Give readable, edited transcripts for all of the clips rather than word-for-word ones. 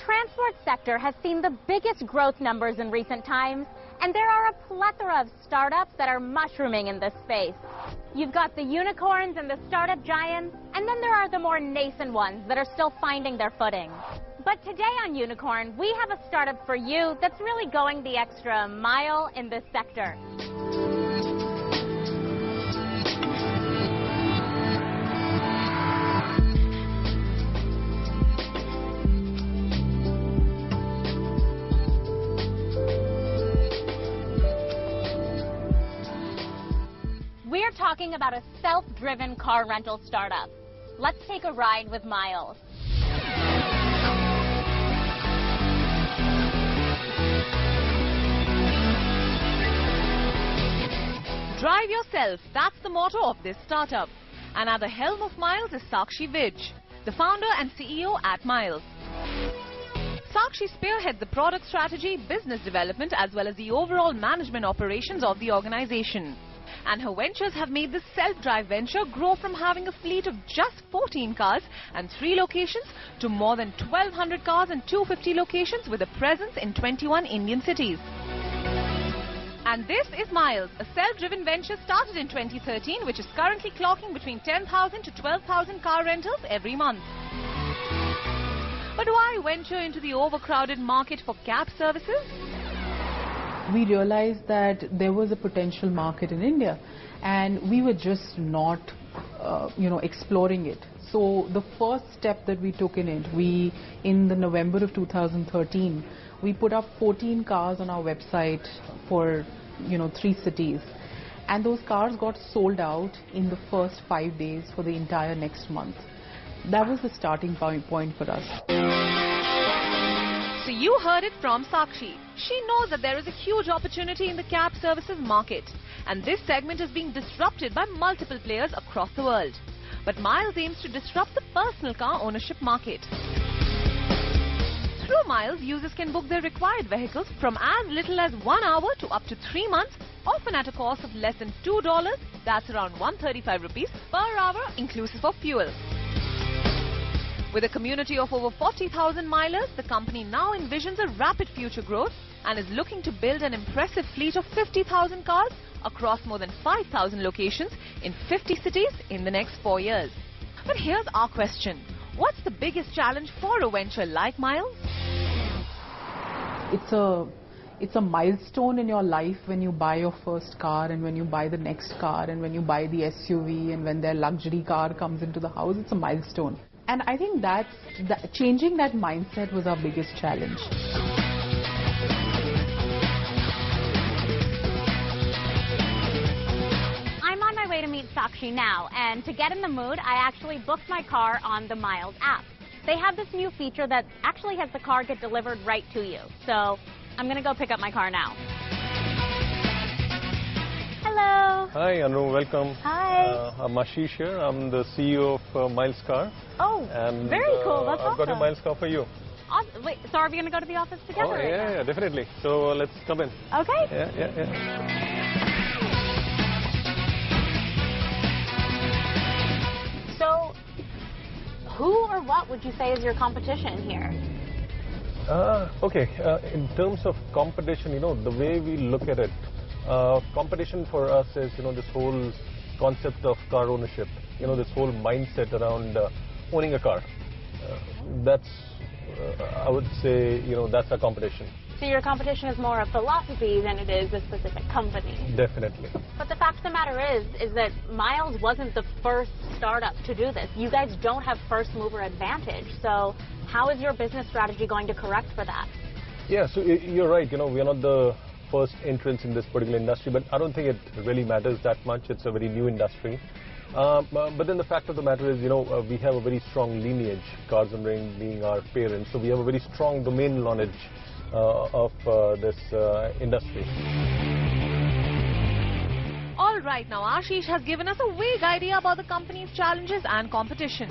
transport sector has seen the biggest growth numbers in recent times, and there are a plethora of startups that are mushrooming in this space. You've got the unicorns and the startup giants, and then there are the more nascent ones that are still finding their footing. But today on Unicorn, we have a startup for you that's really going the extra mile in this sector. We're talking about a self-driven car rental startup. Let's take a ride with Miles. Drive yourself, that's the motto of this startup. And at the helm of Miles is Sakshi Vij, the founder and CEO at Miles. Sakshi spearheads the product strategy, business development as well as the overall management operations of the organization. And her ventures have made this self-drive venture grow from having a fleet of just 14 cars and 3 locations to more than 1,200 cars and 250 locations with a presence in 21 Indian cities. And this is Miles, a self-driven venture started in 2013 which is currently clocking between 10,000 to 12,000 car rentals every month. But why venture into the overcrowded market for cab services? We realized that there was a potential market in India and we were just not exploring it. So the first step that we took in it, in the November of 2013, we put up 14 cars on our website for 3 cities, and those cars got sold out in the first 5 days for the entire next month. That was the starting point for us. So you heard it from Sakshi. She knows that there is a huge opportunity in the cab services market, and this segment is being disrupted by multiple players across the world. But Miles aims to disrupt the personal car ownership market. Through Miles, users can book their required vehicles from as little as 1 hour to up to 3 months, often at a cost of less than $2, that's around 135 rupees per hour inclusive of fuel. With a community of over 40,000 milers, the company now envisions a rapid future growth and is looking to build an impressive fleet of 50,000 cars across more than 5,000 locations in 50 cities in the next 4 years. But here's our question. What's the biggest challenge for a venture like Miles? It's a milestone in your life when you buy your first car and when you buy the next car and when you buy the SUV and when their luxury car comes into the house. It's a milestone. And I think changing that mindset was our biggest challenge. I'm on my way to meet Sakshi now, and to get in the mood, I actually booked my car on the Miles app. They have this new feature that actually has the car get delivered right to you. So I'm going to go pick up my car now. Hello. Hi, Anu. Welcome. Hi. I'm Ashish here. I'm the CEO of Miles Car. Oh, and, very cool. That's awesome. I've got a Miles Car for you. Awesome. Wait, so are we going to go to the office together? Oh, yeah, definitely. So let's come in. Okay. Yeah. So, who or what would you say is your competition here? Okay. In terms of competition, the way we look at it, competition for us is, this whole concept of car ownership, this whole mindset around owning a car. That's, I would say, that's our competition. So your competition is more a philosophy than it is a specific company. Definitely. But the fact of the matter is that Miles wasn't the first startup to do this. You guys don't have first mover advantage. So how is your business strategy going to correct for that? Yeah, so you're right. We are not the first entrance in this particular industry, but I don't think it really matters that much. It's a very new industry. But then the fact of the matter is, we have a very strong lineage, Cars and Ring being our parents. So we have a very strong domain knowledge of this industry. All right, now Ashish has given us a vague idea about the company's challenges and competition.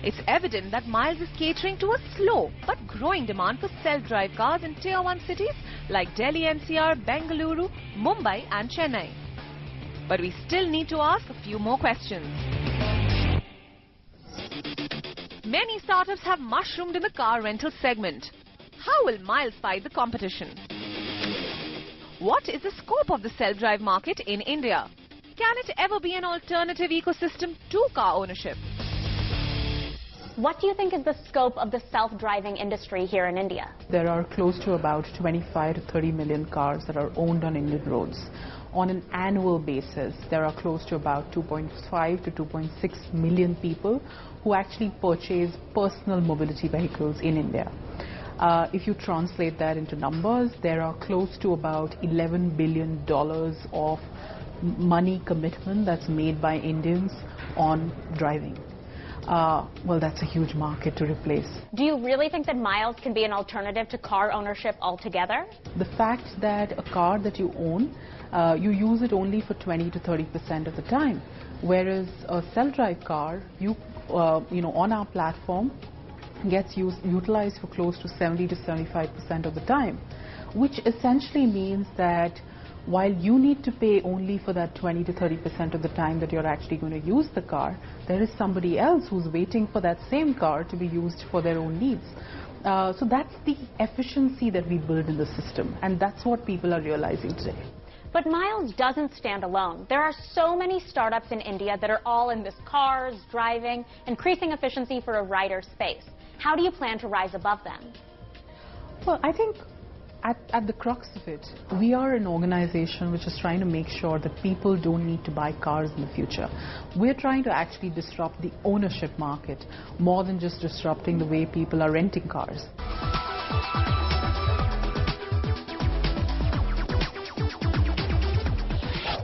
It's evident that Miles is catering to a slow but growing demand for self-drive cars in Tier 1 cities like Delhi NCR, Bengaluru, Mumbai and Chennai. But we still need to ask a few more questions. Many startups have mushroomed in the car rental segment. How will Miles fight the competition? What is the scope of the self-drive market in India? Can it ever be an alternative ecosystem to car ownership? What do you think is the scope of the self-driving industry here in India? There are close to about 25 to 30 million cars that are owned on Indian roads. On an annual basis, there are close to about 2.5 to 2.6 million people who actually purchase personal mobility vehicles in India. If you translate that into numbers, there are close to about $11 billion of money commitment that's made by Indians on driving. Well, that's a huge market to replace. Do you really think that Miles can be an alternative to car ownership altogether? The fact that a car that you own, you use it only for 20 to 30% of the time, whereas a self-drive car, on our platform, gets utilized for close to 70 to 75% of the time, which essentially means that while you need to pay only for that 20 to 30% of the time that you're actually going to use the car, there is somebody else who's waiting for that same car to be used for their own needs. So that's the efficiency that we build in the system, and that's what people are realizing today. But Miles doesn't stand alone. There are so many startups in India that are all in this cars, driving, increasing efficiency for a rider space. How do you plan to rise above them? Well, I think at the crux of it, we are an organization which is trying to make sure that people don't need to buy cars in the future. We're trying to actually disrupt the ownership market more than just disrupting the way people are renting cars.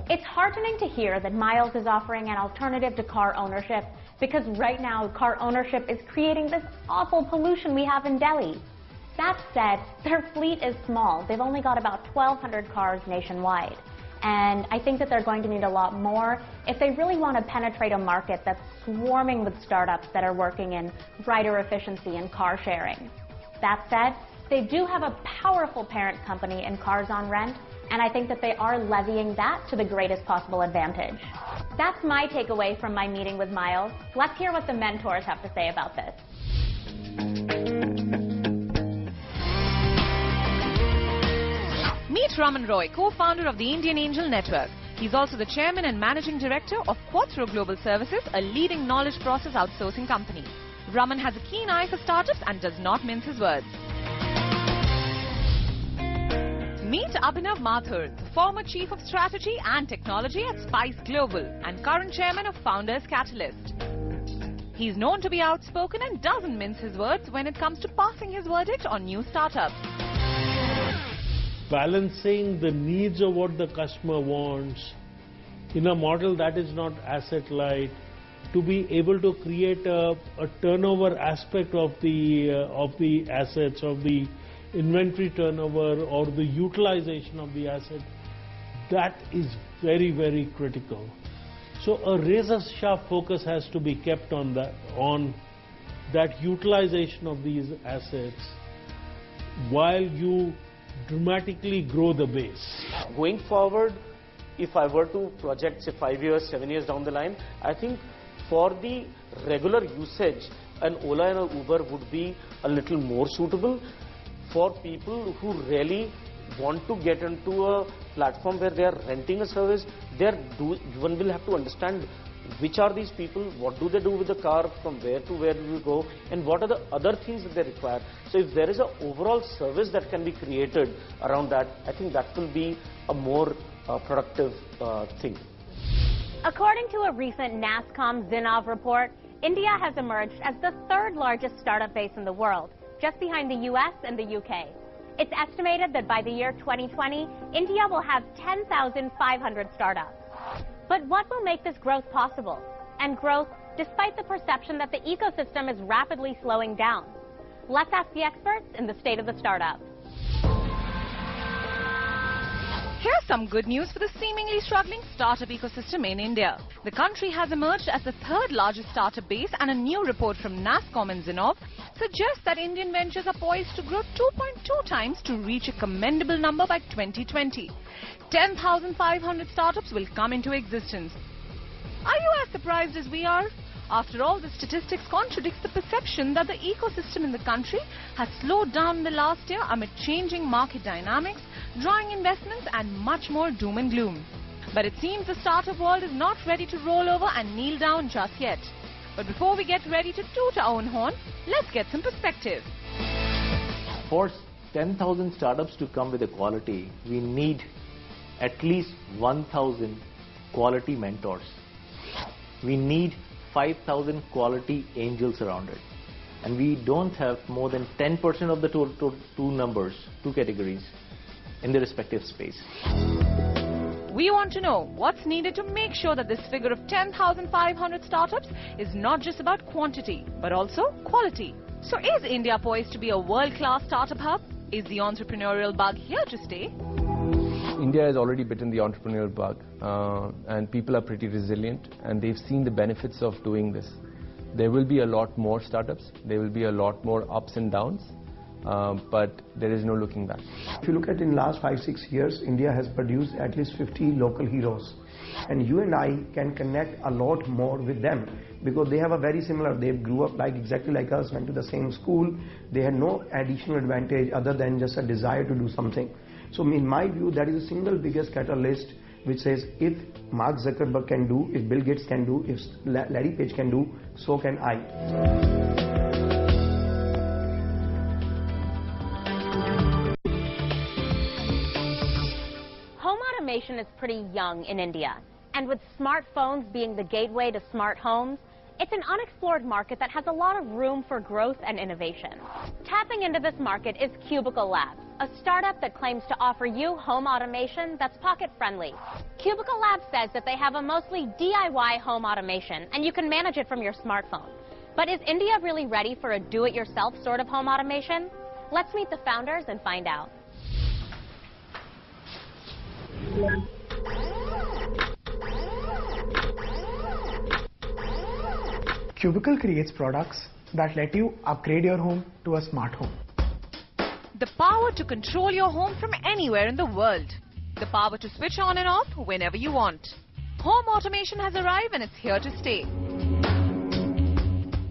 It's heartening to hear that Miles is offering an alternative to car ownership, because right now car ownership is creating this awful pollution we have in Delhi. That said, their fleet is small. They've only got about 1,200 cars nationwide. And I think that they're going to need a lot more if they really want to penetrate a market that's swarming with startups that are working in rider efficiency and car sharing. That said, they do have a powerful parent company in Cars on Rent, and I think that they are levying that to the greatest possible advantage. That's my takeaway from my meeting with Miles. Let's hear what the mentors have to say about this. Meet Raman Roy, co-founder of the Indian Angel Network. He's also the chairman and managing director of Quattro Global Services, a leading knowledge process outsourcing company. Raman has a keen eye for startups and does not mince his words. Meet Abhinav Mathur, the former Chief of Strategy and Technology at Spice Global and current chairman of Founders Catalyst. He's known to be outspoken and doesn't mince his words when it comes to passing his verdict on new startups. Balancing the needs of what the customer wants in a model that is not asset light, to be able to create a turnover aspect of the assets, of the inventory turnover or the utilization of the asset, that is very, very critical. So a razor-sharp focus has to be kept on that utilization of these assets while you dramatically grow the base. Going forward, if I were to project, say, 5 years, 7 years down the line, I think for the regular usage, an Ola and an Uber would be a little more suitable. For people who really want to get into a platform where they are renting a service, one will have to understand which are these people, what do they do with the car, from where to where do we go, and what are the other things that they require. So if there is an overall service that can be created around that, I think that will be a more productive thing. According to a recent NASSCOM Zinov report, India has emerged as the third largest startup base in the world, just behind the US and the UK. It's estimated that by the year 2020, India will have 10,500 startups. But what will make this growth possible? And growth despite the perception that the ecosystem is rapidly slowing down? Let's ask the experts in the state of the startup. Here's some good news for the seemingly struggling startup ecosystem in India. The country has emerged as the third largest startup base, and a new report from NASSCOM and Zinov suggests that Indian ventures are poised to grow 2.2 times to reach a commendable number by 2020. 10,500 startups will come into existence. Are you as surprised as we are? After all, the statistics contradicts the perception that the ecosystem in the country has slowed down in the last year amid changing market dynamics, drawing investments and much more doom and gloom. But it seems the startup world is not ready to roll over and kneel down just yet. But before we get ready to toot our own horn, let's get some perspective. For 10,000 startups to come with a quality, we need at least 1,000 quality mentors. We need 5,000 quality angels around it. And we don't have more than 10% of the two categories in the respective space. We want to know what's needed to make sure that this figure of 10,500 startups is not just about quantity, but also quality. So is India poised to be a world-class startup hub? Is the entrepreneurial bug here to stay? India has already bitten the entrepreneurial bug, and people are pretty resilient, and they've seen the benefits of doing this. There will be a lot more startups, there will be a lot more ups and downs, but there is no looking back. If you look at in last 5-6 years, India has produced at least 50 local heroes, and you and I can connect a lot more with them because they have a very similar, they grew up exactly like us, went to the same school, they had no additional advantage other than just a desire to do something. So in my view, that is the single biggest catalyst which says if Mark Zuckerberg can do, if Bill Gates can do, if Larry Page can do, so can I. Home automation is pretty young in India, and with smartphones being the gateway to smart homes, it's an unexplored market that has a lot of room for growth and innovation. Tapping into this market is Cubicle Labs, a startup that claims to offer you home automation that's pocket-friendly. Cubicle Labs says that they have a mostly DIY home automation, and you can manage it from your smartphone. But is India really ready for a do-it-yourself sort of home automation? Let's meet the founders and find out. Cubicle creates products that let you upgrade your home to a smart home. The power to control your home from anywhere in the world. The power to switch on and off whenever you want. Home automation has arrived and it's here to stay.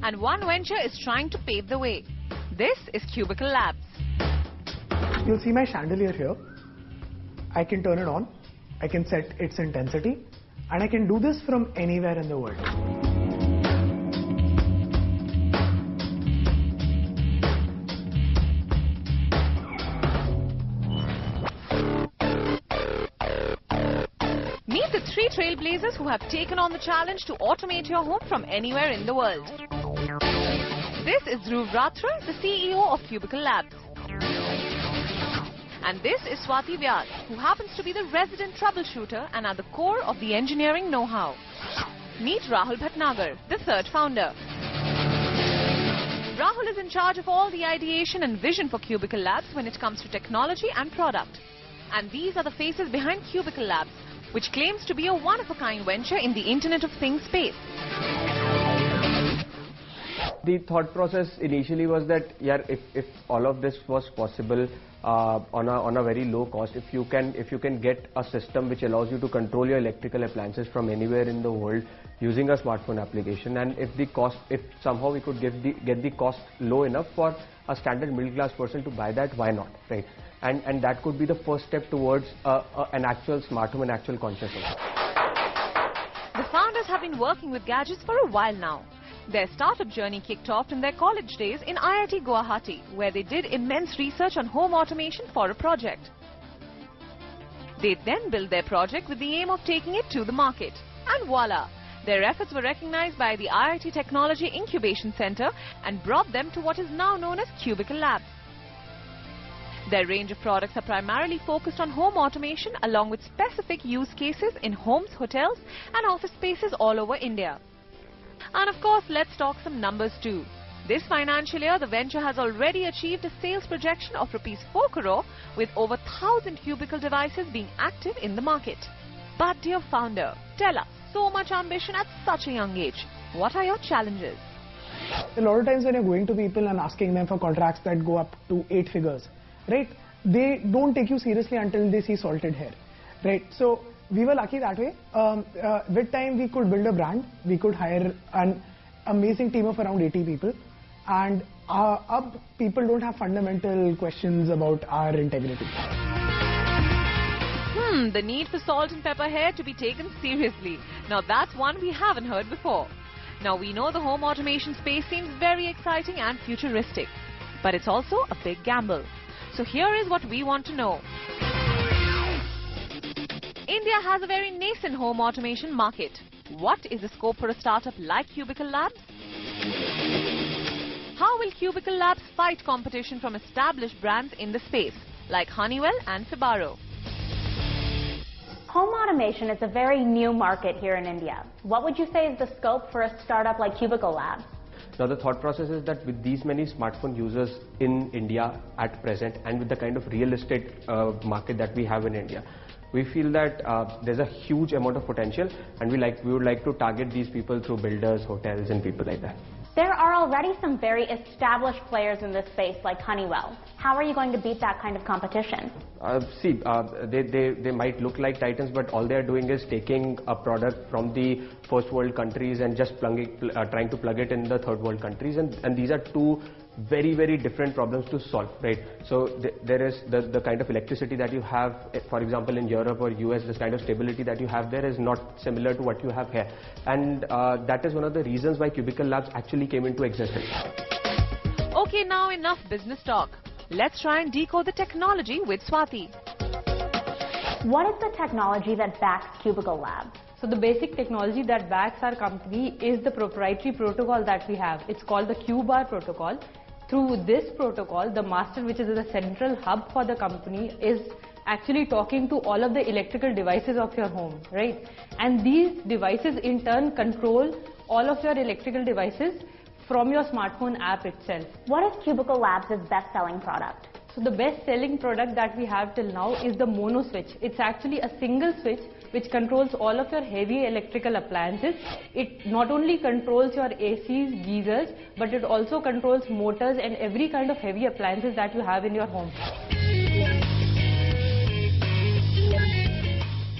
And one venture is trying to pave the way. This is Cubicle Labs. You'll see my chandelier here. I can turn it on, I can set its intensity, and I can do this from anywhere in the world. Meet the 3 trailblazers who have taken on the challenge to automate your home from anywhere in the world. This is Dhruv Ratra, the CEO of Cubicle Labs. And this is Swati Vyas, who happens to be the resident troubleshooter and at the core of the engineering know-how. Meet Rahul Bhatnagar, the third founder. Rahul is in charge of all the ideation and vision for Cubicle Labs when it comes to technology and product. And these are the faces behind Cubicle Labs, which claims to be a one-of-a-kind venture in the Internet of Things space. The thought process initially was that, if all of this was possible on a very low cost, if you can get a system which allows you to control your electrical appliances from anywhere in the world using a smartphone application, and if somehow we could get the cost low enough for a standard middle class person to buy that, why not, right? And that could be the first step towards an actual smart home, an actual conscious home. The founders have been working with gadgets for a while now. Their startup journey kicked off in their college days in IIT Guwahati, where they did immense research on home automation for a project. They then built their project with the aim of taking it to the market. And voila! Their efforts were recognized by the IIT Technology Incubation Center and brought them to what is now known as Cubicle Labs. Their range of products are primarily focused on home automation along with specific use cases in homes, hotels and office spaces all over India. And of course, let's talk some numbers too. This financial year, the venture has already achieved a sales projection of Rs 4 crore with over 1,000 cubicle devices being active in the market. But dear founder, tell us, so much ambition at such a young age. What are your challenges? A lot of times when you're going to people and asking them for contracts that go up to 8 figures, right? They don't take you seriously until they see salted hair, right? So we were lucky that way. With time we could build a brand, we could hire an amazing team of around 80 people, and people don't have fundamental questions about our integrity. The need for salt and pepper here to be taken seriously. Now that's one we haven't heard before. Now we know the home automation space seems very exciting and futuristic, but it's also a big gamble. So here is what we want to know. India has a very nascent home automation market. What is the scope for a startup like Cubicle Labs? How will Cubicle Labs fight competition from established brands in the space like Honeywell and Fibaro? Home automation is a very new market here in India. What would you say is the scope for a startup like Cubicle Labs? Now the thought process is that with these many smartphone users in India at present, and with the kind of real estate market that we have in India, we feel that there's a huge amount of potential, and we would like to target these people through builders, hotels and people like that. There are already some very established players in this space like Honeywell. How are you going to beat that kind of competition? They might look like titans, but all they are doing is taking a product from the first world countries and just trying to plug it in the third world countries, and these are two very different problems to solve, right? So there is the kind of electricity that you have, for example, in Europe or US, this kind of stability that you have there is not similar to what you have here, and that is one of the reasons why Cubicle Labs actually came into existence. Okay, now enough business talk. Let's try and decode the technology with Swati. What is the technology that backs Cubicle Labs? So the basic technology that backs our company is the proprietary protocol that we have. It's called the QBAR protocol. Through this protocol, the master, which is the central hub for the company, is actually talking to all of the electrical devices of your home, right? And these devices in turn control all of your electrical devices from your smartphone app itself. What is Cubicle Labs' best-selling product? So the best-selling product that we have till now is the mono switch. It's actually a single switch which controls all of your heavy electrical appliances. It not only controls your ACs, geysers, but it also controls motors and every kind of heavy appliances that you have in your home.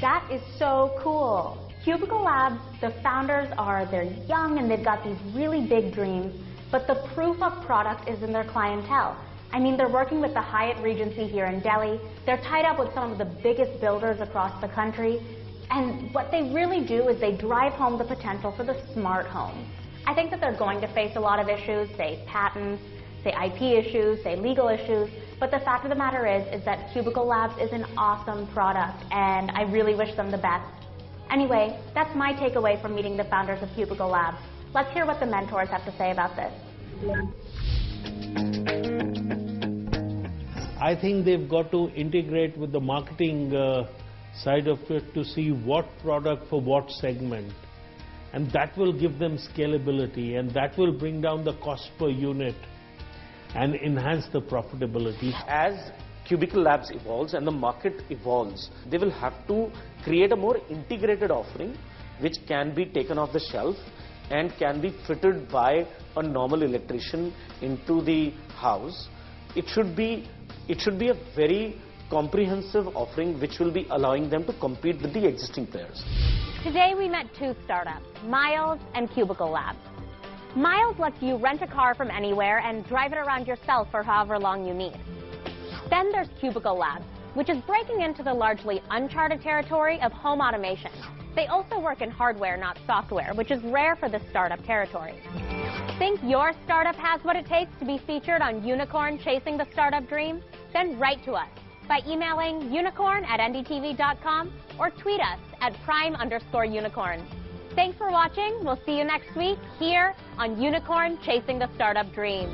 That is so cool. Cubicle Labs, the founders they're young and they've got these really big dreams, but the proof of product is in their clientele. I mean, they're working with the Hyatt Regency here in Delhi. They're tied up with some of the biggest builders across the country. And what they really do is they drive home the potential for the smart home. I think that they're going to face a lot of issues, say patents, say IP issues, say legal issues. But the fact of the matter is that Cubicle Labs is an awesome product, and I really wish them the best. Anyway, that's my takeaway from meeting the founders of Cubicle Labs. Let's hear what the mentors have to say about this. I think they've got to integrate with the marketing side of it to see what product for what segment, and that will give them scalability, and that will bring down the cost per unit and enhance the profitability. As Cubicle Labs evolves and the market evolves, they will have to create a more integrated offering which can be taken off the shelf and can be fitted by a normal electrician into the house. It should be a very comprehensive offering which will be allowing them to compete with the existing players. Today we met two startups, Miles and Cubicle Labs. Miles lets you rent a car from anywhere and drive it around yourself for however long you need. Then there's Cubicle Labs, which is breaking into the largely uncharted territory of home automation. They also work in hardware, not software, which is rare for this startup territory. Think your startup has what it takes to be featured on Unicorn Chasing the Startup Dream? Then write to us by emailing unicorn@ndtv.com or tweet us at prime_unicorn. Thanks for watching. We'll see you next week here on Unicorn Chasing the Startup Dream.